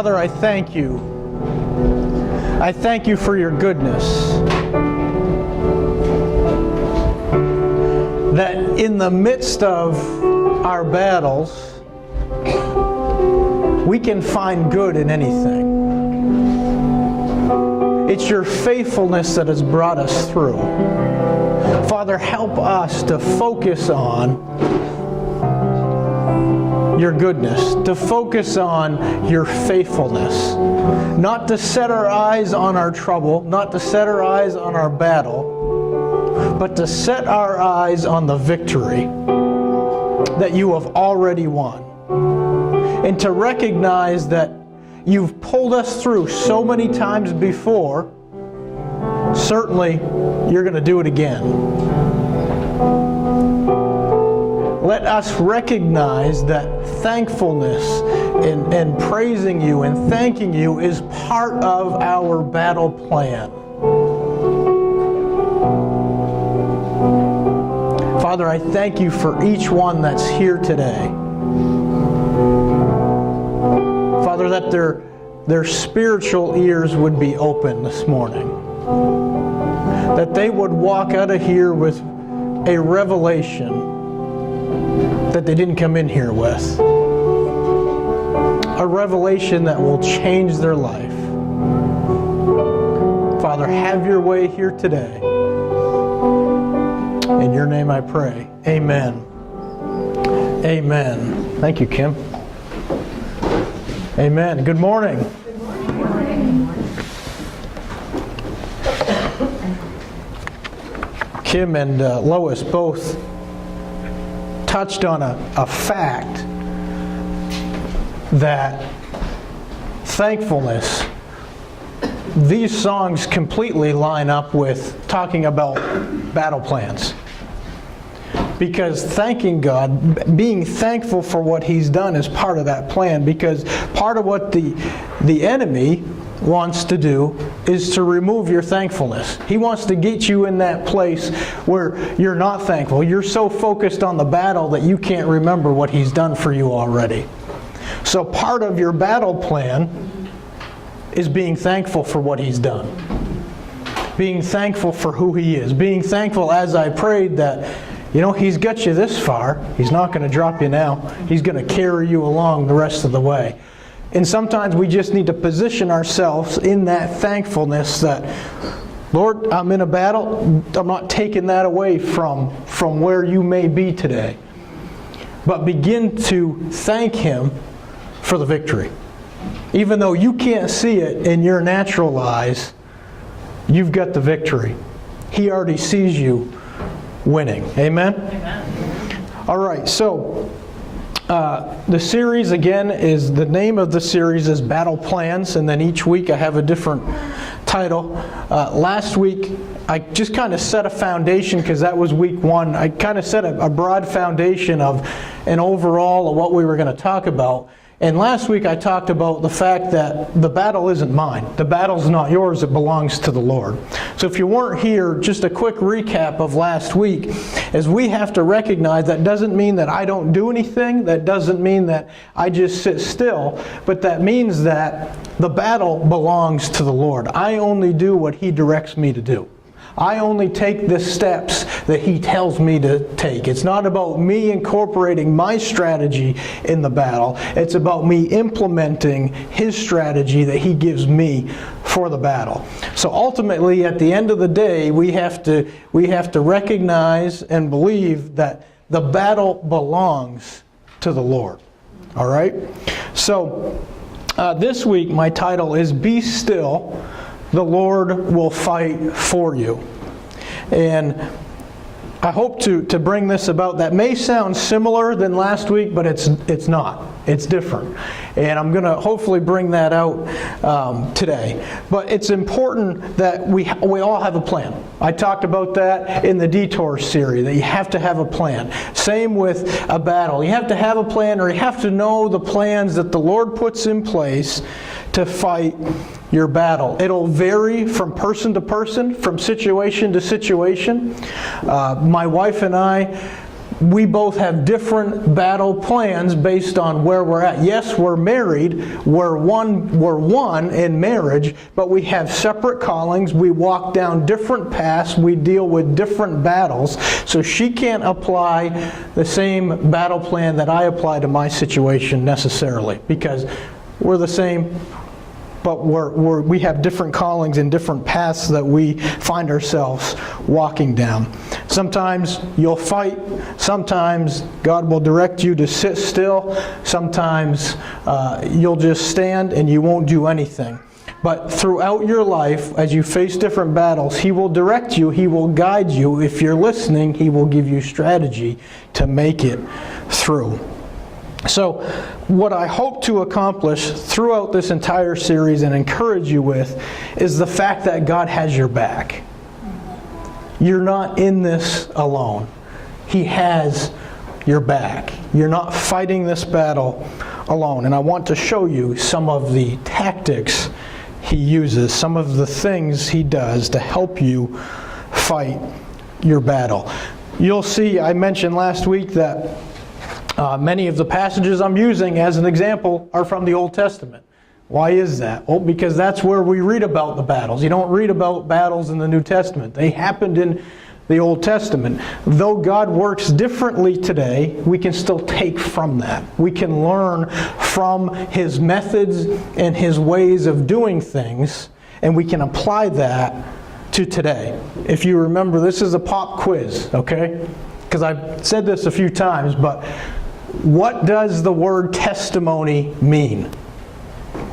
Father, I thank you. I thank you for your goodness. That in the midst of our battles, we can find good in anything. It's your faithfulness that has brought us through. Father, help us to focus on your goodness, to focus on your faithfulness. Not to set our eyes on our trouble, not to set our eyes on our battle, but to set our eyes on the victory that you have already won. And to recognize that you've pulled us through so many times before, certainly you're going to do it again. Let us recognize that thankfulness and praising you and thanking you is part of our battle plan. Father, I thank you for each one that's here today. Father, that their spiritual ears would be open this morning. That they would walk out of here with a revelation that they didn't come in here with. A revelation that will change their life. Father, have your way here today. In your name I pray. Amen. Amen. Thank you, Kim. Amen. Good morning. Good morning. Kim and Lois both touched on a fact that thankfulness, these songs completely line up with talking about battle plans. Because thanking God, being thankful for what He's done is part of that plan. Because part of what the enemy wants to do is to remove your thankfulness. He wants to get you in that place where you're not thankful. You're so focused on the battle that you can't remember what He's done for you already. So part of your battle plan is being thankful for what He's done. Being thankful for who He is. Being thankful, as I prayed, that He's got you this far. He's not going to drop you now. He's going to carry you along the rest of the way. And sometimes we just need to position ourselves in that thankfulness that, Lord, I'm in a battle. I'm not taking that away from where you may be today. But begin to thank Him for the victory. Even though you can't see it in your natural eyes, you've got the victory. He already sees you winning. Amen? Amen. All right, so the series, again, the name of the series is Battle Plans, and then each week I have a different title. Last week, I just kind of set a foundation because that was week one. I kind of set a broad foundation of an overall of what we were going to talk about. And last week I talked about the fact that the battle isn't mine. The battle's not yours, it belongs to the Lord. So if you weren't here, just a quick recap of last week is we have to recognize that doesn't mean that I don't do anything. That doesn't mean that I just sit still. But that means that the battle belongs to the Lord. I only do what He directs me to do. I only take the steps that He tells me to take. It's not about me incorporating my strategy in the battle. It's about me implementing His strategy that He gives me for the battle. So ultimately, at the end of the day, we have to recognize and believe that the battle belongs to the Lord. All right? So this week, my title is Be Still, the Lord Will Fight For You. And I hope to bring this about. That may sound similar than last week, but it's not. It's different. And I'm going to hopefully bring that out today. But it's important that we all have a plan. I talked about that in the Detour series, that you have to have a plan. Same with a battle. You have to have a plan, or you have to know the plans that the Lord puts in place to fight your battle. It'll vary from person to person, from situation to situation. My wife and I, we both have different battle plans based on where we're at. Yes, we're married, we're one in marriage, but we have separate callings, we walk down different paths, we deal with different battles. So she can't apply the same battle plan that I apply to my situation necessarily, because we're the same, but we have different callings and different paths that we find ourselves walking down. Sometimes you'll fight. Sometimes God will direct you to sit still. Sometimes you'll just stand and you won't do anything. But throughout your life, as you face different battles, He will direct you. He will guide you. If you're listening, He will give you strategy to make it through. So what I hope to accomplish throughout this entire series and encourage you with is the fact that God has your back. You're not in this alone. He has your back. You're not fighting this battle alone. And I want to show you some of the tactics He uses, some of the things He does to help you fight your battle. You'll see, I mentioned last week that many of the passages I'm using as an example are from the Old Testament. Why is that? Well, because that's where we read about the battles. You don't read about battles in the New Testament. They happened in the Old Testament. Though God works differently today, we can still take from that. We can learn from His methods and His ways of doing things, and we can apply that to today. If you remember, this is a pop quiz, okay? Because I've said this a few times, but what does the word testimony mean?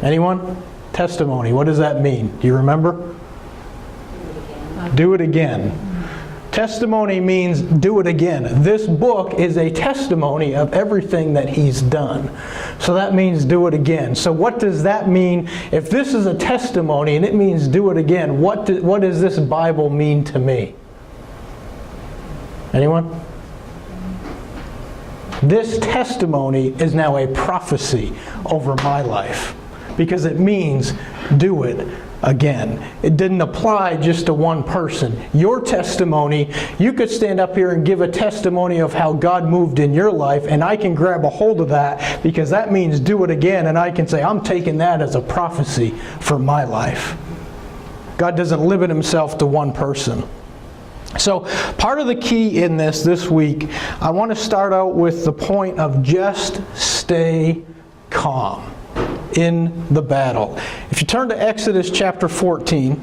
Anyone? Testimony. What does that mean? Do you remember? Do it again. Testimony means do it again. This book is a testimony of everything that He's done. So that means do it again. So what does that mean? If this is a testimony and it means do it again, what does this Bible mean to me? Anyone? This testimony is now a prophecy over my life because it means do it again. It didn't apply just to one person. Your testimony, you could stand up here and give a testimony of how God moved in your life, and I can grab a hold of that because that means do it again, and I can say, I'm taking that as a prophecy for my life. God doesn't limit Himself to one person. So part of the key in this week, I want to start out with the point of just stay calm in the battle. If you turn to Exodus chapter 14,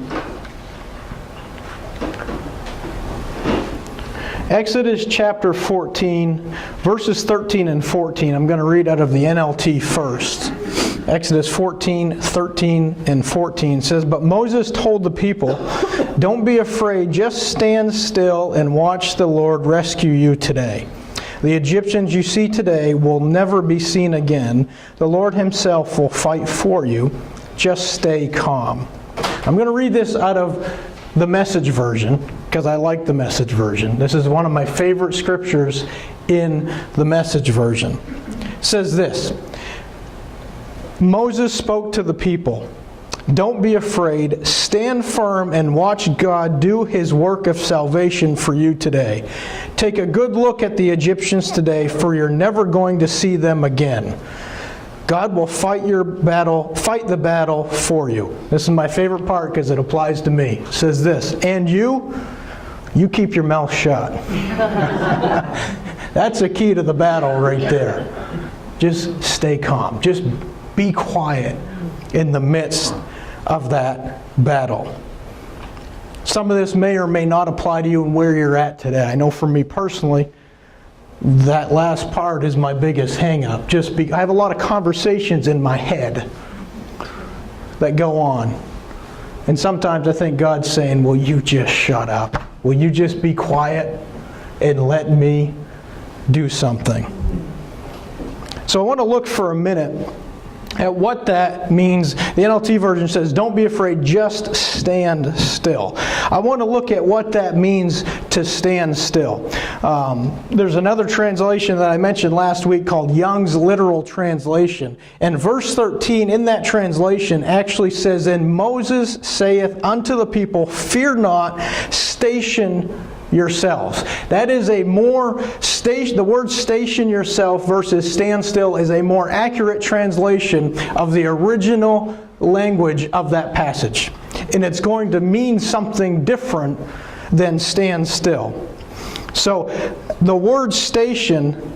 Exodus chapter 14, verses 13 and 14. I'm going to read out of the NLT first. Exodus 14, 13 and 14 says, But Moses told the people, Don't be afraid, just stand still and watch the Lord rescue you today. The Egyptians you see today will never be seen again. The Lord Himself will fight for you. Just stay calm. I'm going to read this out of the Message version because I like the Message version. This is one of my favorite scriptures in the Message version. It says this, Moses spoke to the people, Don't be afraid, stand firm and watch God do His work of salvation for you today. Take a good look at the Egyptians today, for you're never going to see them again. God will fight the battle for you. This is my favorite part because it applies to me. It says this, and you keep your mouth shut. That's the key to the battle right there. Just stay calm. Just be quiet in the midst of that battle. Some of this may or may not apply to you and where you're at today. I know for me personally, that last part is my biggest hang-up. I have a lot of conversations in my head that go on. And sometimes I think God's saying, will you just shut up? Will you just be quiet and let me do something? So I want to look for a minute at what that means. The NLT version says, don't be afraid, just stand still. I want to look at what that means to stand still. There's another translation that I mentioned last week called Young's Literal Translation. And verse 13 in that translation actually says, And Moses saith unto the people, Fear not, station yourselves. That is a more the word station yourself versus stand still is a more accurate translation of the original language of that passage. And it's going to mean something different than stand still. So the word station,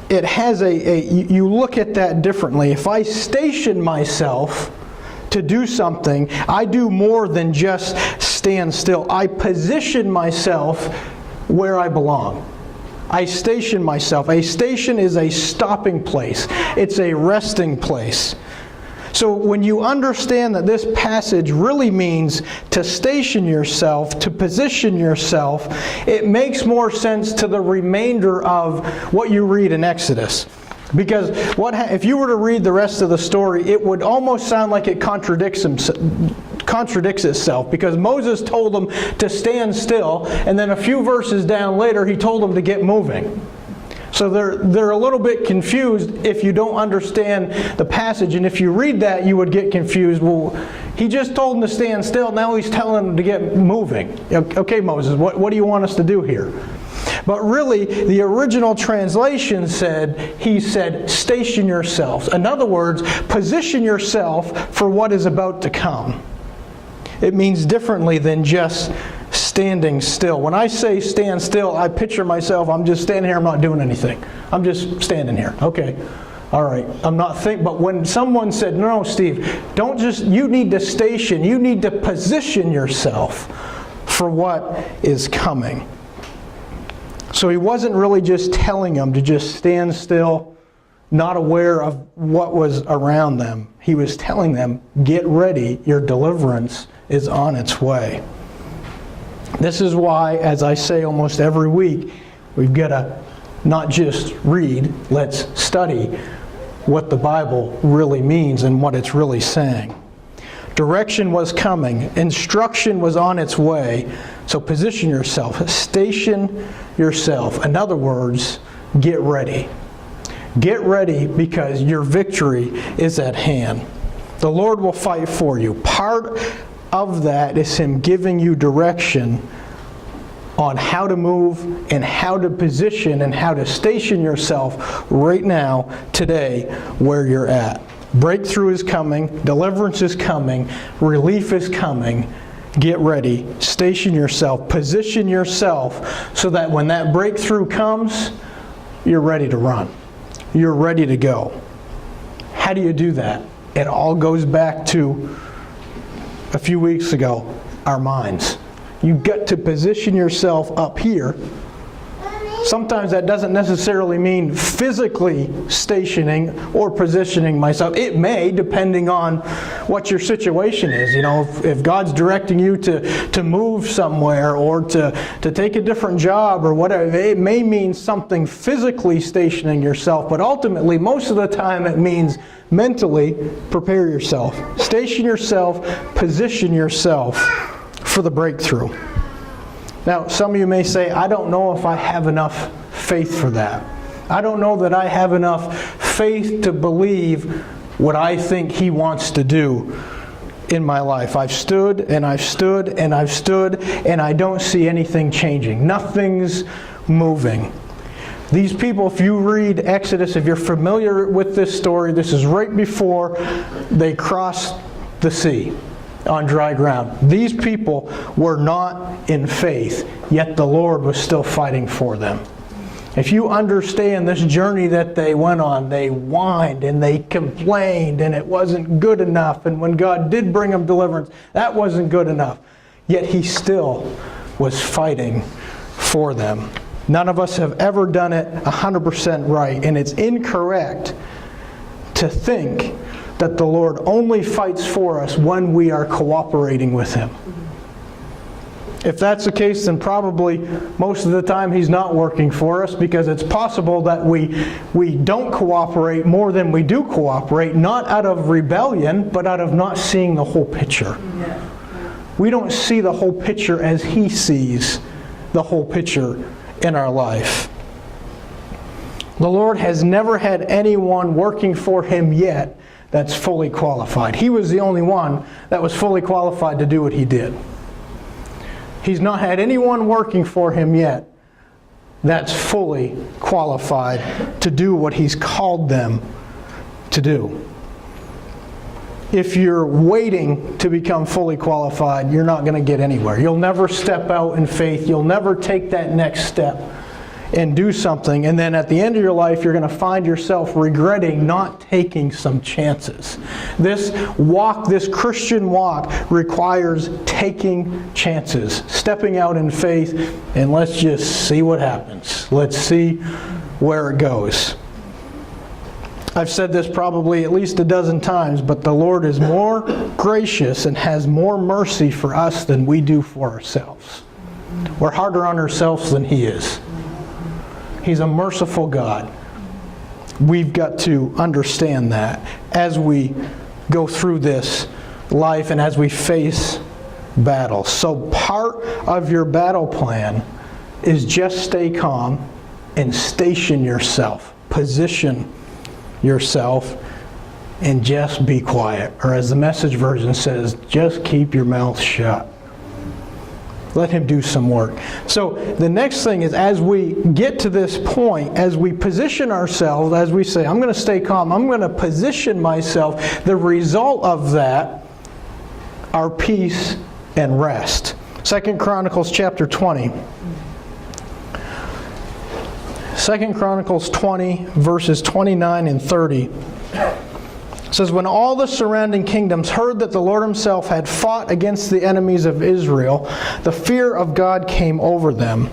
it has you look at that differently. If I station myself to do something, I do more than just stand still. I position myself where I belong. I station myself. A station is a stopping place. It's a resting place. So when you understand that this passage really means to station yourself, to position yourself, it makes more sense to the remainder of what you read in Exodus. Because if you were to read the rest of the story, it would almost sound like it contradicts itself, because Moses told them to stand still, and then a few verses down later he told them to get moving. So they're a little bit confused if you don't understand the passage, and if you read that you would get confused. Well, he just told them to stand still, now he's telling them to get moving. Okay, Moses, what do you want us to do here? But really, the original translation he said, station yourselves. In other words, position yourself for what is about to come. It means differently than just standing still. When I say stand still, I picture myself, I'm just standing here, I'm not doing anything. I'm just standing here. Okay. All right. I'm not but when someone said, no, Steve, you need to station, you need to position yourself for what is coming. So he wasn't really just telling them to just stand still, not aware of what was around them. He was telling them, get ready, your deliverance is on its way. This is why, as I say almost every week, we've got to not just read, let's study what the Bible really means and what it's really saying. Direction was coming. Instruction was on its way. So position yourself. Station yourself. In other words, get ready. Get ready because your victory is at hand. The Lord will fight for you. Part of that is Him giving you direction on how to move and how to position and how to station yourself right now, today, where you're at. Breakthrough is coming. Deliverance is coming. Relief is coming. Get ready. Station yourself. Position yourself so that when that breakthrough comes, you're ready to run. You're ready to go. How do you do that? It all goes back to a few weeks ago, our minds. You've got to position yourself up here. Sometimes that doesn't necessarily mean physically stationing or positioning myself. It may, depending on what your situation is. You know, if God's directing you to move somewhere or to take a different job or whatever, it may mean something physically stationing yourself. But ultimately, most of the time it means mentally prepare yourself. Station yourself, position yourself for the breakthrough. Now, some of you may say, I don't know if I have enough faith for that. I don't know that I have enough faith to believe what I think He wants to do in my life. I've stood and I've stood and I've stood and I don't see anything changing. Nothing's moving. These people, if you read Exodus, if you're familiar with this story, this is right before they crossed the sea on dry ground. These people were not in faith, yet the Lord was still fighting for them. If you understand this journey that they went on, they whined and they complained and it wasn't good enough. And when God did bring them deliverance, that wasn't good enough. Yet He still was fighting for them. None of us have ever done it 100% right. And it's incorrect to think that the Lord only fights for us when we are cooperating with Him. If that's the case, then probably most of the time He's not working for us, because it's possible that we don't cooperate more than we do cooperate, not out of rebellion, but out of not seeing the whole picture. We don't see the whole picture as He sees the whole picture in our life. The Lord has never had anyone working for Him yet that's fully qualified. He was the only one that was fully qualified to do what He did. He's not had anyone working for him yet that's fully qualified to do what he's called them to do. If you're waiting to become fully qualified, you're not going to get anywhere. You'll never step out in faith. You'll never take that next step and do something. And then at the end of your life, you're going to find yourself regretting not taking some chances. This walk, this Christian walk, requires taking chances, stepping out in faith, and let's just see what happens. Let's see where it goes. I've said this probably at least a dozen times, but the Lord is more gracious and has more mercy for us than we do for ourselves. We're harder on ourselves than He is. He's a merciful God. We've got to understand that as we go through this life and as we face battles. So part of your battle plan is just stay calm and station yourself. Position yourself and just be quiet. Or as the Message version says, just keep your mouth shut. Let Him do some work. So the next thing is, as we get to this point, as we position ourselves, as we say, I'm going to stay calm, I'm going to position myself, the result of that are peace and rest. 2 Chronicles chapter 20. 2 Chronicles 20, verses 29 and 30. It says, when all the surrounding kingdoms heard that the Lord Himself had fought against the enemies of Israel, the fear of God came over them.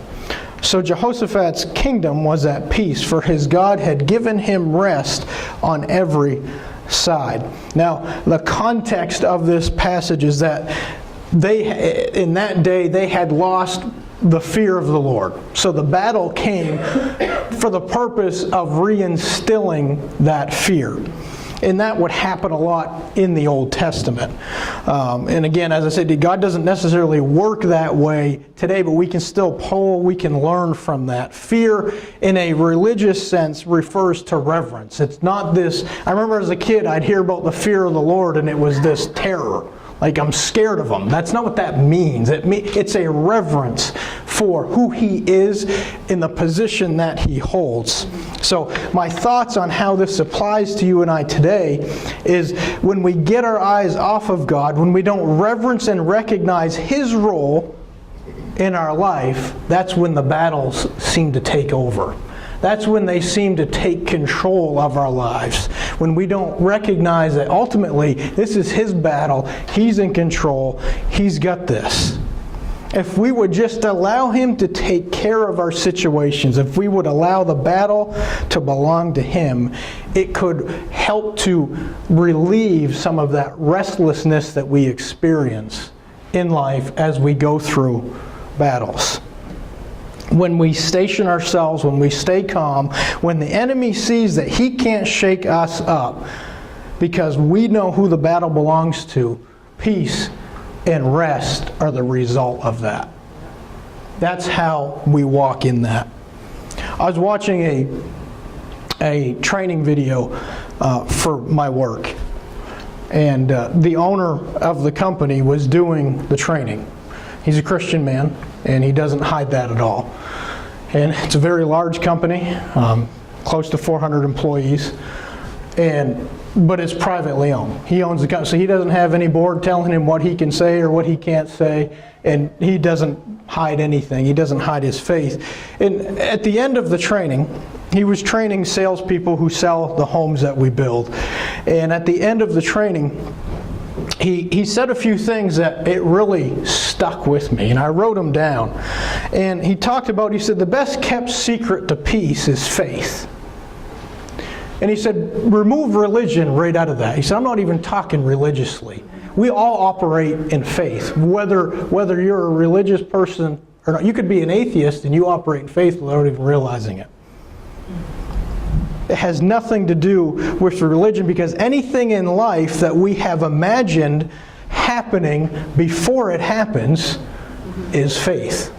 So Jehoshaphat's kingdom was at peace, for his God had given him rest on every side. Now, the context of this passage is that in that day, they had lost the fear of the Lord. So the battle came for the purpose of reinstilling that fear. And that would happen a lot in the Old Testament. And again, as I said, God doesn't necessarily work that way today, but we can still we can learn from that. Fear in a religious sense refers to reverence. It's not this, I remember as a kid, I'd hear about the fear of the Lord and it was this terror. Like I'm scared of Him. That's not what that means. It's a reverence for who He is in the position that He holds. So my thoughts on how this applies to you and I today is when we get our eyes off of God, when we don't reverence and recognize His role in our life, that's when the battles seem to take over. That's when they seem to take control of our lives. When we don't recognize that ultimately this is His battle, He's in control, He's got this. If we would just allow Him to take care of our situations, if we would allow the battle to belong to Him, it could help to relieve some of that restlessness that we experience in life as we go through battles. When we station ourselves, when we stay calm, when the enemy sees that he can't shake us up because we know who the battle belongs to, peace and rest are the result of that. That's how we walk in that. I was watching a training video for my work, and the owner of the company was doing the training. He's a Christian man, and he doesn't hide that at all. And it's a very large company, close to 400 employees, but it's privately owned. He owns the company, so he doesn't have any board telling him what he can say or what he can't say, and he doesn't hide anything. He doesn't hide his faith. And at the end of the training, he was training salespeople who sell the homes that we build. And at the end of the training, he said a few things that it really stuck with me, and I wrote them down. And he said, the best kept secret to peace is faith. And he said, remove religion right out of that. He said, I'm not even talking religiously. We all operate in faith, whether you're a religious person or not. You could be an atheist and you operate in faith without even realizing it. It has nothing to do with religion, because anything in life that we have imagined happening before it happens is faith.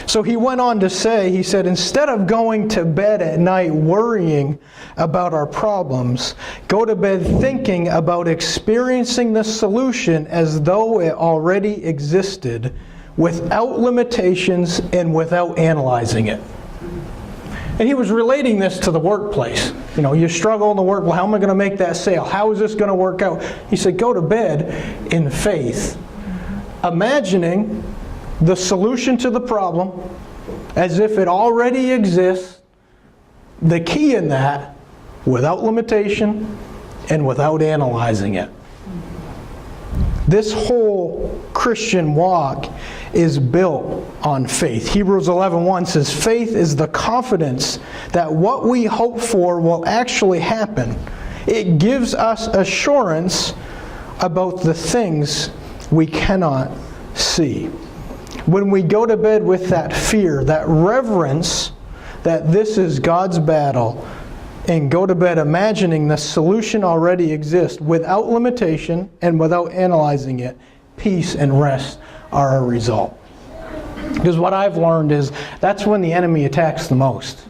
So So he went on to say, he said, instead of going to bed at night worrying about our problems, go to bed thinking about experiencing the solution as though it already existed, without limitations and without analyzing it. And he was relating this to the workplace. You know, you struggle in the work, well, how am I going to make that sale? How is this going to work out? He said, go to bed in faith, imagining the solution to the problem as if it already exists. The key in that, without limitation and without analyzing it. This whole Christian walk is built on faith. Hebrews 11:1 says, faith is the confidence that what we hope for will actually happen. It gives us assurance about the things we cannot see. When we go to bed with that fear, that reverence that this is God's battle, and go to bed imagining the solution already exists without limitation and without analyzing it, peace and rest are a result. Because what I've learned is that's when the enemy attacks the most,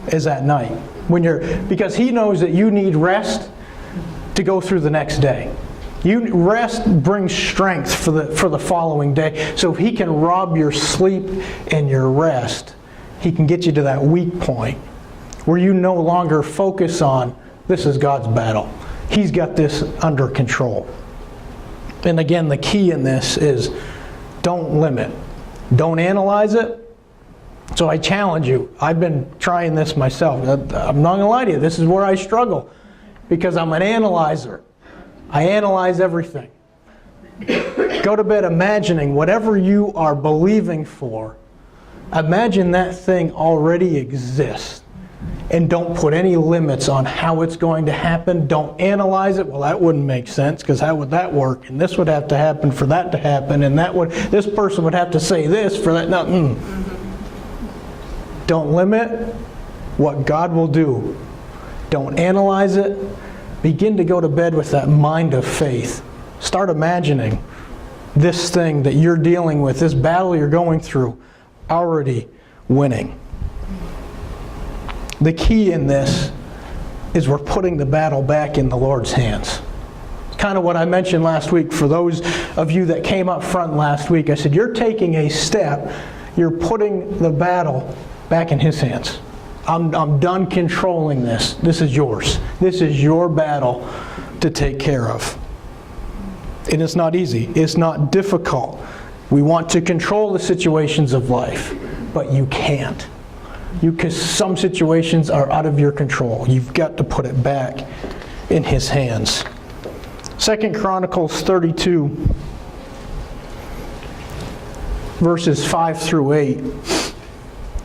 is at night. Because he knows that you need rest to go through the next day. Rest brings strength for the following day. So if he can rob your sleep and your rest, he can get you to that weak point where you no longer focus on, this is God's battle. He's got this under control. And again, the key in this is don't limit. Don't analyze it. So I challenge you. I've been trying this myself. I'm not going to lie to you. This is where I struggle because I'm an analyzer. I analyze everything. Go to bed imagining whatever you are believing for. Imagine that thing already exists. And don't put any limits on how it's going to happen. Don't analyze it. Well, that wouldn't make sense because how would that work? And this would have to happen for that to happen. And this person would have to say this for that. No. Don't limit what God will do. Don't analyze it. Begin to go to bed with that mind of faith. Start imagining this thing that you're dealing with, this battle you're going through, already winning. The key in this is we're putting the battle back in the Lord's hands. It's kind of what I mentioned last week. For those of you that came up front last week, I said, you're taking a step. You're putting the battle back in His hands. I'm done controlling this. This is yours. This is your battle to take care of. And it's not easy. It's not difficult. We want to control the situations of life, but you can't. Because some situations are out of your control. You've got to put it back in His hands. 2 Chronicles 32, verses 5 through 8.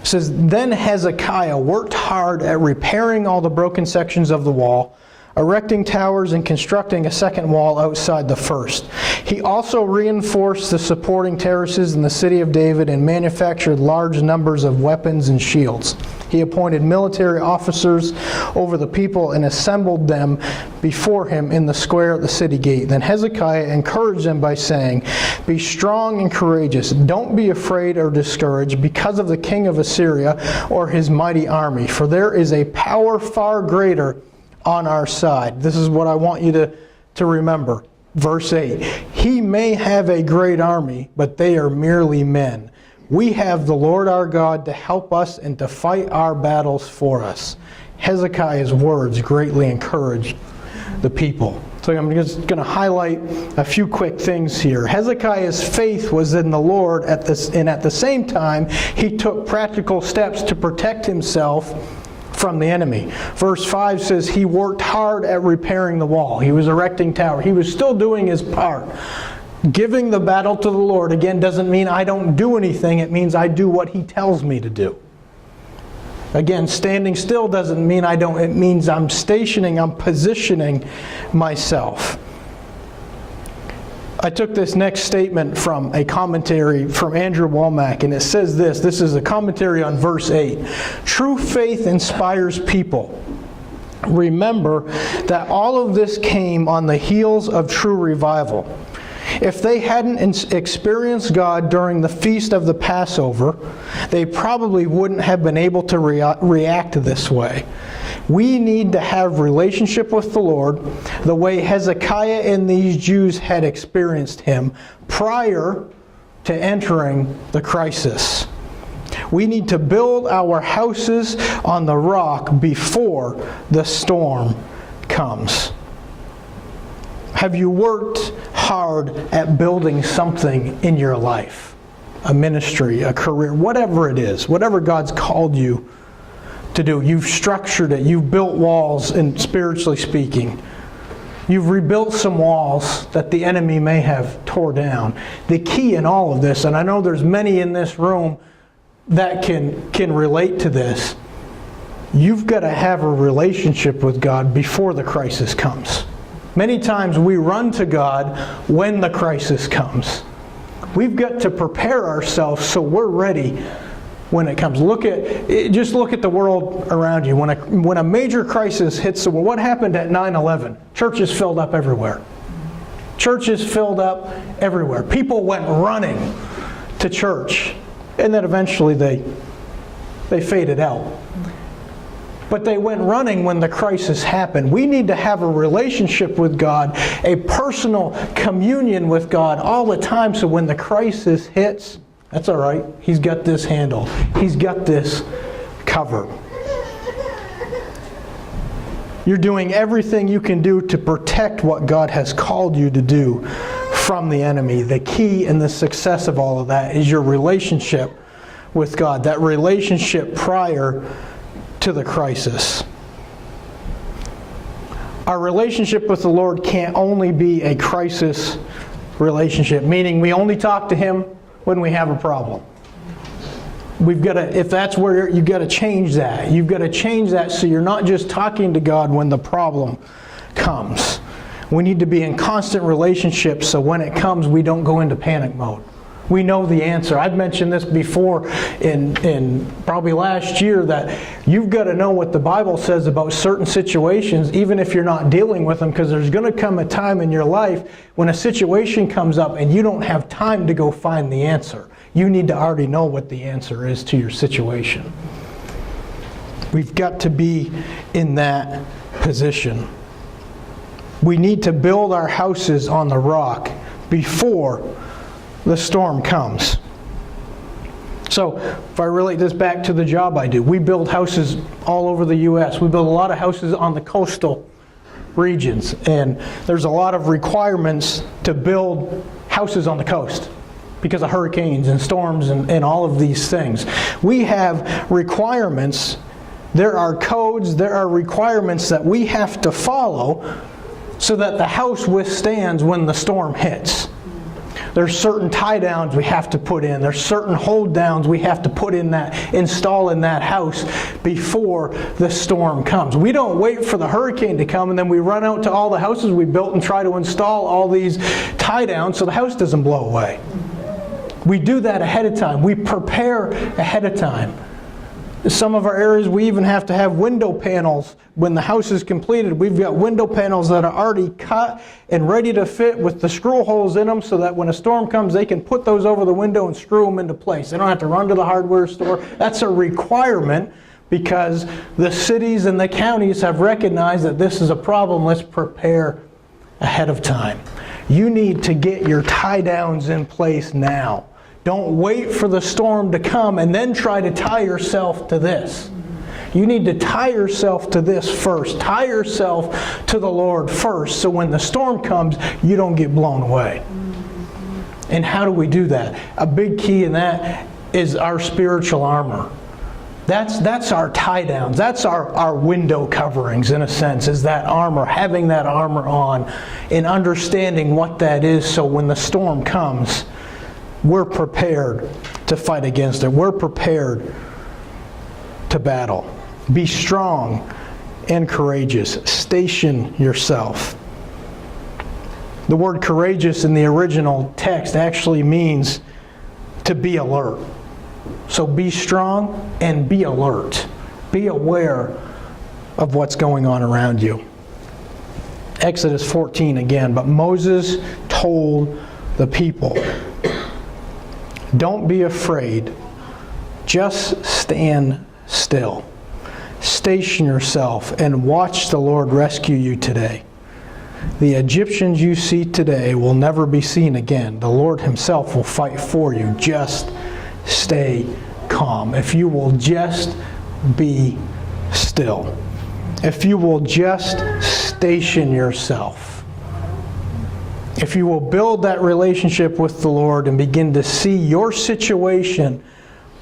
Says, then Hezekiah worked hard at repairing all the broken sections of the wall, erecting towers and constructing a second wall outside the first. He also reinforced the supporting terraces in the city of David and manufactured large numbers of weapons and shields. He appointed military officers over the people and assembled them before him in the square at the city gate. Then Hezekiah encouraged them by saying, be strong and courageous. Don't be afraid or discouraged because of the king of Assyria or his mighty army, for there is a power far greater on our side. This is what I want you to remember. Verse 8, he may have a great army, but they are merely men. We have the Lord our God to help us and to fight our battles for us. Hezekiah's words greatly encouraged the people. So I'm just going to highlight a few quick things here. Hezekiah's faith was in the Lord, and at the same time, he took practical steps to protect himself from the enemy. Verse 5 says he worked hard at repairing the wall. He was erecting tower. He was still doing his part. Giving the battle to the Lord, again, doesn't mean I don't do anything. It means I do what He tells me to do. Again, standing still doesn't mean I don't. It means I'm stationing, I'm positioning myself. I took this next statement from a commentary from Andrew Womack, and it says this. This is a commentary on verse 8. True faith inspires people. Remember that all of this came on the heels of true revival. If they hadn't experienced God during the feast of the Passover, they probably wouldn't have been able to react this way. We need to have relationship with the Lord the way Hezekiah and these Jews had experienced Him prior to entering the crisis. We need to build our houses on the rock before the storm comes. Have you worked hard at building something in your life? A ministry, a career, whatever it is, whatever God's called you to do. You've structured it. You've built walls, and spiritually speaking. You've rebuilt some walls that the enemy may have tore down. The key in all of this, and I know there's many in this room that can relate to this, you've got to have a relationship with God before the crisis comes. Many times we run to God when the crisis comes. We've got to prepare ourselves so we're ready when it comes. Just look at the world around you. When a major crisis hits the world, what happened at 9/11? Churches filled up everywhere. Churches filled up everywhere. People went running to church, and then eventually they faded out. But they went running when the crisis happened. We need to have a relationship with God, a personal communion with God all the time, so when the crisis hits, that's all right. He's got this handled. He's got this covered. You're doing everything you can do to protect what God has called you to do from the enemy. The key and the success of all of that is your relationship with God. That relationship prior to the crisis. Our relationship with the Lord can't only be a crisis relationship, meaning we only talk to Him when we have a problem. We've got to, if that's where you've got to change that. You've got to change that so you're not just talking to God when the problem comes. We need to be in constant relationship so when it comes we don't go into panic mode. We know the answer. I've mentioned this before in probably last year, that you've got to know what the Bible says about certain situations, even if you're not dealing with them, because there's going to come a time in your life when a situation comes up and you don't have time to go find the answer. You need to already know what the answer is to your situation. We've got to be in that position. We need to build our houses on the rock before the storm comes. So, if I relate this back to the job I do, we build houses all over the U.S. We build a lot of houses on the coastal regions, and there's a lot of requirements to build houses on the coast because of hurricanes and storms and all of these things. We have requirements. There are codes, there are requirements that we have to follow so that the house withstands when the storm hits. There's certain tie downs we have to put in. There's certain hold downs we have to install in that house before the storm comes. We don't wait for the hurricane to come and then we run out to all the houses we built and try to install all these tie downs so the house doesn't blow away. We do that ahead of time. We prepare ahead of time. Some of our areas we even have to have window panels. When the house is completed, we've got window panels that are already cut and ready to fit with the screw holes in them so that when a storm comes they can put those over the window and screw them into place. They don't have to run to the hardware store. That's a requirement because the cities and the counties have recognized that this is a problem. Let's prepare ahead of time. You need to get your tie downs in place now. Don't wait for the storm to come and then try to tie yourself to this. You need to tie yourself to this first. Tie yourself to the Lord first so when the storm comes, you don't get blown away. And how do we do that? A big key in that is our spiritual armor. That's our tie downs. That's our window coverings, in a sense, is that armor, having that armor on and understanding what that is so when the storm comes, we're prepared to fight against it. We're prepared to battle. Be strong and courageous. Station yourself. The word courageous in the original text actually means to be alert. So be strong and be alert. Be aware of what's going on around you. Exodus 14 again. But Moses told the people. Don't be afraid. Just stand still. Station yourself and watch the Lord rescue you today. The Egyptians you see today will never be seen again. The Lord Himself will fight for you. Just stay calm. If you will just be still. If you will just station yourself. If you will build that relationship with the Lord and begin to see your situation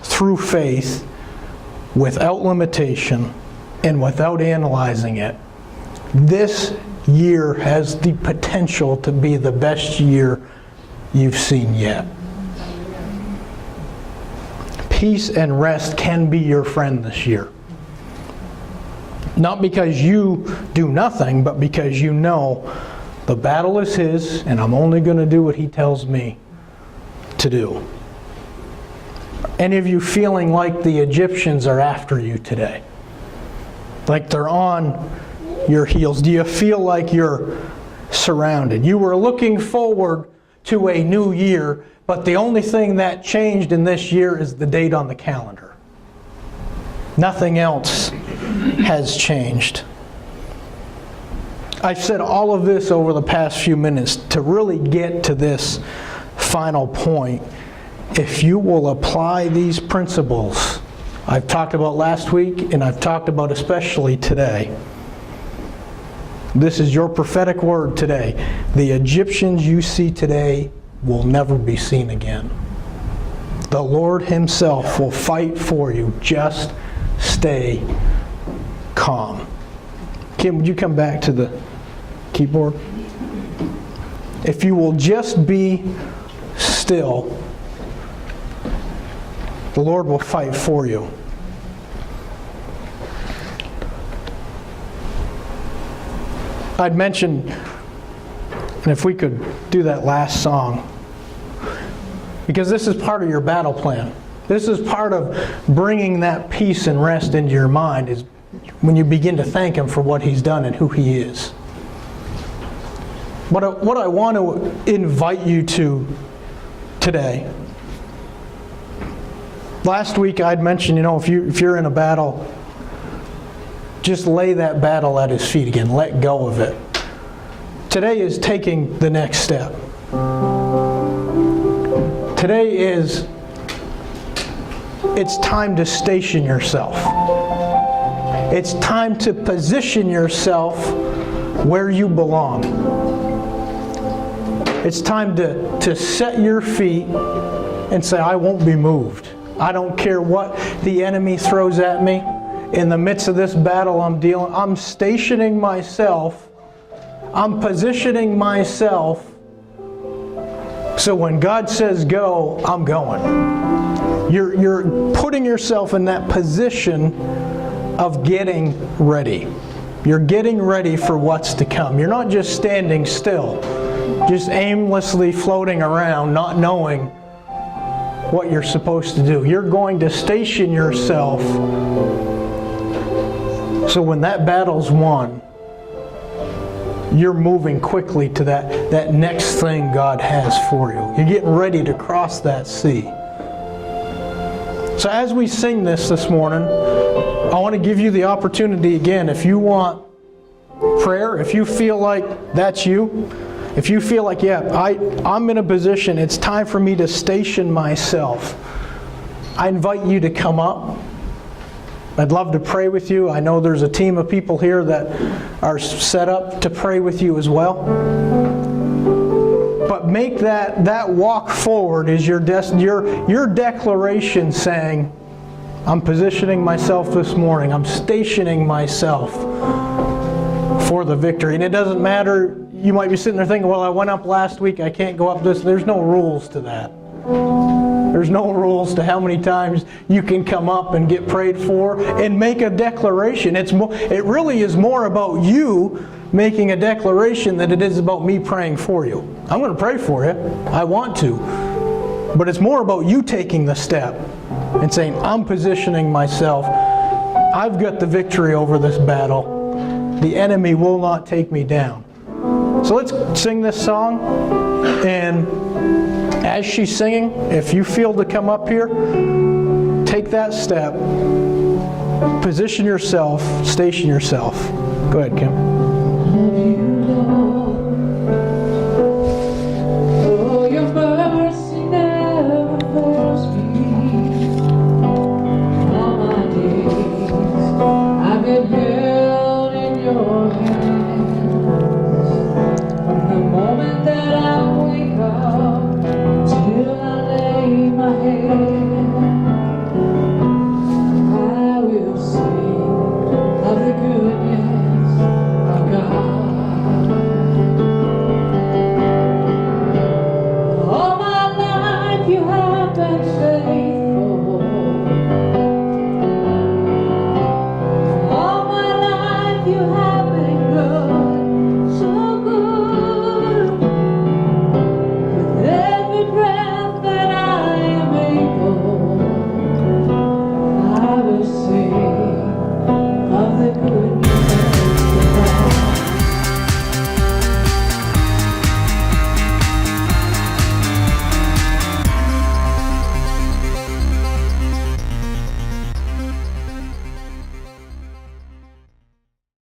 through faith, without limitation and without analyzing it, this year has the potential to be the best year you've seen yet. Peace and rest can be your friend this year. Not because you do nothing, but because you know the battle is His and I'm only going to do what He tells me to do. Any of you feeling like the Egyptians are after you today? Like they're on your heels? Do you feel like you're surrounded? You were looking forward to a new year, but the only thing that changed in this year is the date on the calendar. Nothing else has changed. I've said all of this over the past few minutes to really get to this final point. If you will apply these principles I've talked about last week and I've talked about especially today, this is your prophetic word today. The Egyptians you see today will never be seen again. The Lord Himself will fight for you. Just stay calm. Kim, would you come back to the keyboard? If you will just be still, the Lord will fight for you. I'd mentioned, and if we could do that last song, because this is part of your battle plan. This is part of bringing that peace and rest into your mind, is when you begin to thank Him for what He's done and who He is. What I want to invite you to today. Last week I'd mentioned, if you're in a battle, just lay that battle at His feet again. Let go of it. Today is taking the next step. Today is, it's time to station yourself. It's time to position yourself where you belong. It's time to set your feet and say, I won't be moved. I don't care what the enemy throws at me. In the midst of this battle I'm stationing myself. I'm positioning myself so when God says go, I'm going. You're putting yourself in that position of getting ready. You're getting ready for what's to come. You're not just standing still, just aimlessly floating around, not knowing what you're supposed to do. You're going to station yourself so when that battle's won, you're moving quickly to that next thing God has for you. You're getting ready to cross that sea. So as we sing this morning, I want to give you the opportunity again, if you want prayer, if you feel like that's you, if you feel like, I'm in a position, it's time for me to station myself, I invite you to come up. I'd love to pray with you. I know there's a team of people here that are set up to pray with you as well. But make that walk forward is your declaration saying, I'm positioning myself this morning. I'm stationing myself for the victory. And it doesn't matter, you might be sitting there thinking, well, I went up last week, I can't go up this. There's no rules to that. There's no rules to how many times you can come up and get prayed for and make a declaration. It really is more about you making a declaration than it is about me praying for you. I'm going to pray for you. I want to. But it's more about you taking the step and saying, I'm positioning myself. I've got the victory over this battle. The enemy will not take me down. So let's sing this song and as she's singing, if you feel to come up here, take that step, position yourself, station yourself. Go ahead, Kim.